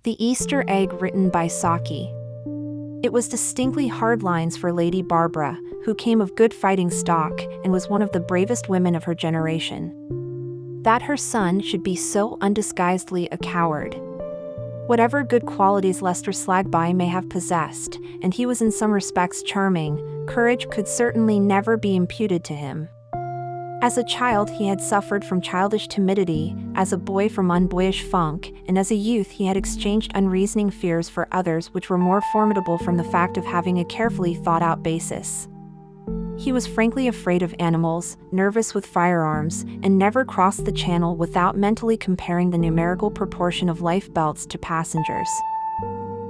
The Easter Egg, written by Saki. It was distinctly hard lines for Lady Barbara, who came of good fighting stock and was one of the bravest women of her generation. That her son should be so undisguisedly a coward. Whatever good qualities Lester Slagby may have possessed, and he was in some respects charming, courage could certainly never be imputed to him. As a child he had suffered from childish timidity, as a boy from unboyish funk, and as a youth he had exchanged unreasoning fears for others which were more formidable from the fact of having a carefully thought-out basis. He was frankly afraid of animals, nervous with firearms, and never crossed the channel without mentally comparing the numerical proportion of life belts to passengers.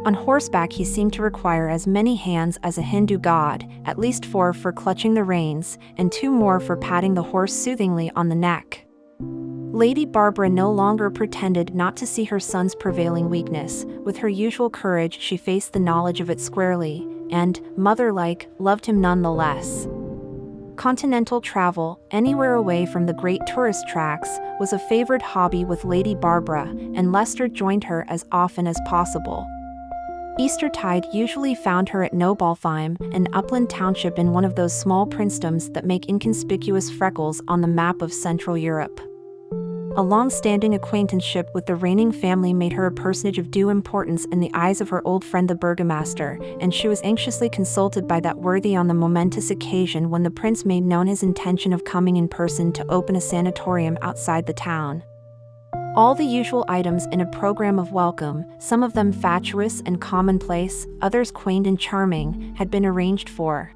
On horseback he seemed to require as many hands as a Hindu god, at least 4 for clutching the reins, and 2 more for patting the horse soothingly on the neck. Lady Barbara no longer pretended not to see her son's prevailing weakness. With her usual courage she faced the knowledge of it squarely, and, mother-like, loved him nonetheless. Continental travel, anywhere away from the great tourist tracks, was a favored hobby with Lady Barbara, and Lester joined her as often as possible. Eastertide usually found her at Nobaltheim, an upland township in one of those small princedoms that make inconspicuous freckles on the map of Central Europe. A long-standing acquaintanceship with the reigning family made her a personage of due importance in the eyes of her old friend the burgomaster, and she was anxiously consulted by that worthy on the momentous occasion when the prince made known his intention of coming in person to open a sanatorium outside the town. All the usual items in a program of welcome, some of them fatuous and commonplace, others quaint and charming, had been arranged for.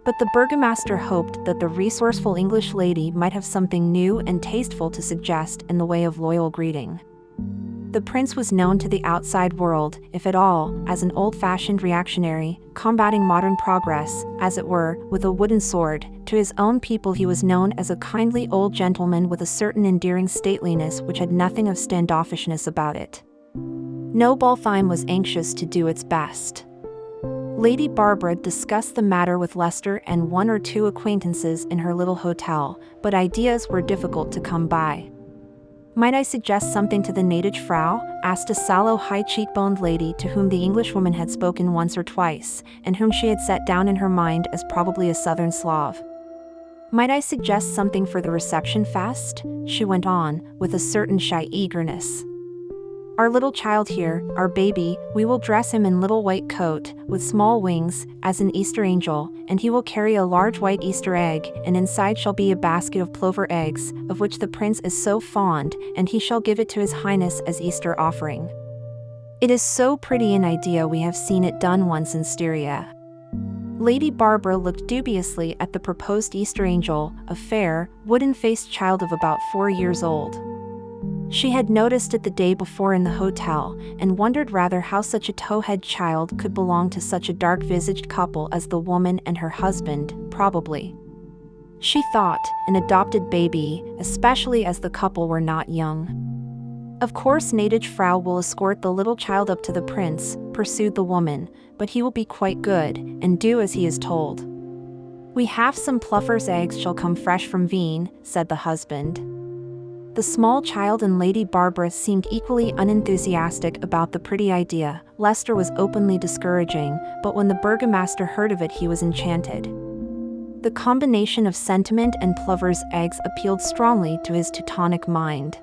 But the burgomaster hoped that the resourceful English lady might have something new and tasteful to suggest in the way of loyal greeting. The prince was known to the outside world, if at all, as an old-fashioned reactionary, combating modern progress, as it were, with a wooden sword. To his own people he was known as a kindly old gentleman with a certain endearing stateliness which had nothing of standoffishness about it. Nobaltheim was anxious to do its best. Lady Barbara discussed the matter with Lester and 1 or 2 acquaintances in her little hotel, but ideas were difficult to come by. "Might I suggest something to the gnädige Frau?" asked a sallow, high-cheekboned lady to whom the Englishwoman had spoken once or twice, and whom she had set down in her mind as probably a southern Slav. "Might I suggest something for the reception fest?" she went on, with a certain shy eagerness. "Our little child here, our baby, we will dress him in little white coat, with small wings, as an Easter angel, and he will carry a large white Easter egg, and inside shall be a basket of plover eggs, of which the prince is so fond, and he shall give it to his highness as Easter offering. It is so pretty an idea, we have seen it done once in Styria." Lady Barbara looked dubiously at the proposed Easter angel, a fair, wooden-faced child of about 4 years old. She had noticed it the day before in the hotel, and wondered rather how such a towhead child could belong to such a dark-visaged couple as the woman and her husband, probably. She thought, an adopted baby, especially as the couple were not young. "Of course gnädige Frau will escort the little child up to the prince," pursued the woman, "but he will be quite good, and do as he is told." "We have some plover's eggs shall come fresh from Wien," said the husband. The small child and Lady Barbara seemed equally unenthusiastic about the pretty idea. Lester was openly discouraging, but when the burgomaster heard of it he was enchanted. The combination of sentiment and plover's eggs appealed strongly to his Teutonic mind.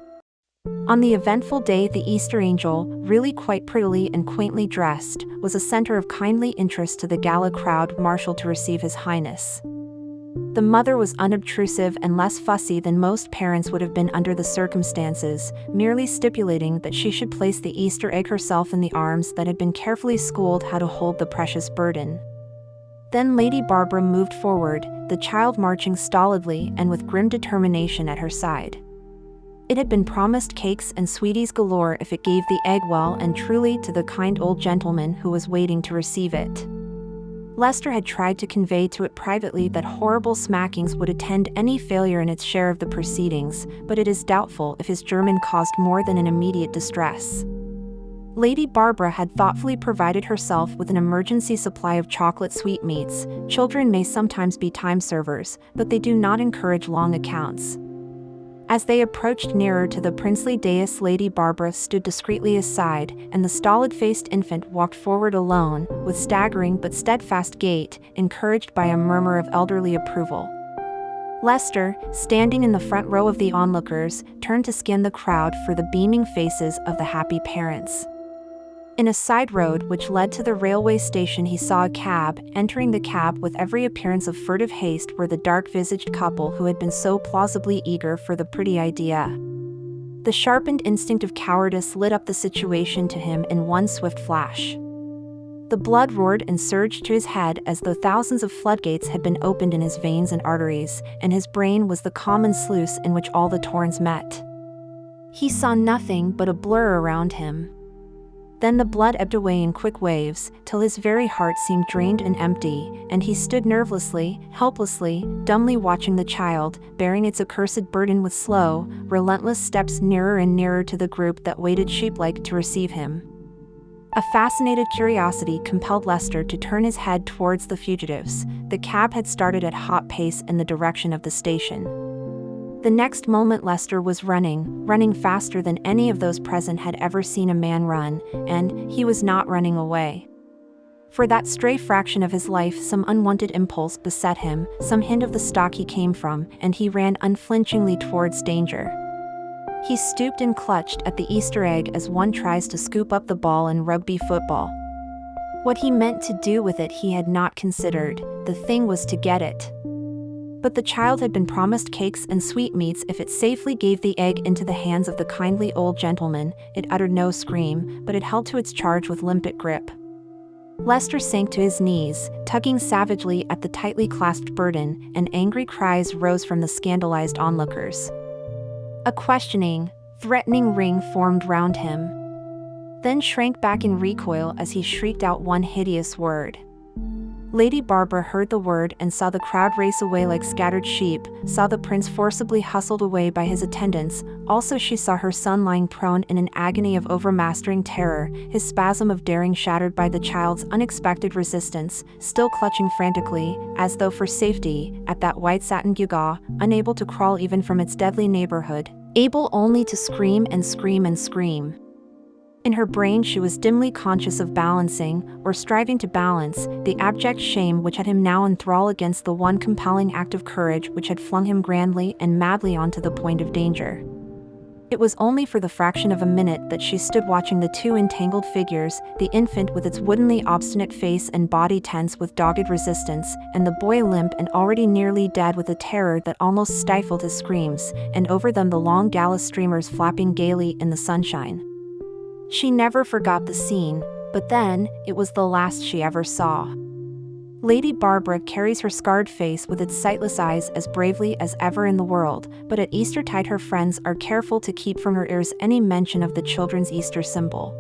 On the eventful day the Easter angel, really quite prettily and quaintly dressed, was a center of kindly interest to the gala crowd marshaled to receive his highness. The mother was unobtrusive and less fussy than most parents would have been under the circumstances, merely stipulating that she should place the Easter egg herself in the arms that had been carefully schooled how to hold the precious burden. Then Lady Barbara moved forward, the child marching stolidly and with grim determination at her side. It had been promised cakes and sweeties galore if it gave the egg well and truly to the kind old gentleman who was waiting to receive it. Lester had tried to convey to it privately that horrible smackings would attend any failure in its share of the proceedings, but it is doubtful if his German caused more than an immediate distress. Lady Barbara had thoughtfully provided herself with an emergency supply of chocolate sweetmeats. Children may sometimes be time servers, but they do not encourage long accounts. As they approached nearer to the princely dais, Lady Barbara stood discreetly aside, and the stolid-faced infant walked forward alone, with staggering but steadfast gait, encouraged by a murmur of elderly approval. Lester, standing in the front row of the onlookers, turned to scan the crowd for the beaming faces of the happy parents. In a side road which led to the railway station, he saw a cab. Entering the cab with every appearance of furtive haste were the dark-visaged couple who had been so plausibly eager for the pretty idea. The sharpened instinct of cowardice lit up the situation to him in one swift flash. The blood roared and surged to his head as though thousands of floodgates had been opened in his veins and arteries, and his brain was the common sluice in which all the torrents met. He saw nothing but a blur around him. Then the blood ebbed away in quick waves, till his very heart seemed drained and empty, and he stood nervelessly, helplessly, dumbly watching the child, bearing its accursed burden with slow, relentless steps nearer and nearer to the group that waited sheep-like to receive him. A fascinated curiosity compelled Lester to turn his head towards the fugitives. The cab had started at hot pace in the direction of the station. The next moment Lester was running faster than any of those present had ever seen a man run, and he was not running away. For that stray fraction of his life some unwanted impulse beset him, some hint of the stock he came from, and he ran unflinchingly towards danger. He stooped and clutched at the Easter egg as one tries to scoop up the ball in rugby football. What he meant to do with it he had not considered. The thing was to get it. But the child had been promised cakes and sweetmeats if it safely gave the egg into the hands of the kindly old gentleman. It uttered no scream, but it held to its charge with limpet grip. Lester sank to his knees, tugging savagely at the tightly clasped burden, and angry cries rose from the scandalized onlookers. A questioning, threatening ring formed round him, then shrank back in recoil as he shrieked out one hideous word. Lady Barbara heard the word and saw the crowd race away like scattered sheep, saw the prince forcibly hustled away by his attendants. Also she saw her son lying prone in an agony of overmastering terror, his spasm of daring shattered by the child's unexpected resistance, still clutching frantically, as though for safety, at that white satin gewgaw, unable to crawl even from its deadly neighborhood, able only to scream and scream and scream. In her brain she was dimly conscious of balancing, or striving to balance, the abject shame which had him now in thrall against the one compelling act of courage which had flung him grandly and madly on to the point of danger. It was only for the fraction of a minute that she stood watching the two entangled figures, the infant with its woodenly obstinate face and body tense with dogged resistance, and the boy limp and already nearly dead with a terror that almost stifled his screams, and over them the long gala streamers flapping gaily in the sunshine. She never forgot the scene, but then, it was the last she ever saw. Lady Barbara carries her scarred face with its sightless eyes as bravely as ever in the world, but at Eastertide her friends are careful to keep from her ears any mention of the children's Easter symbol.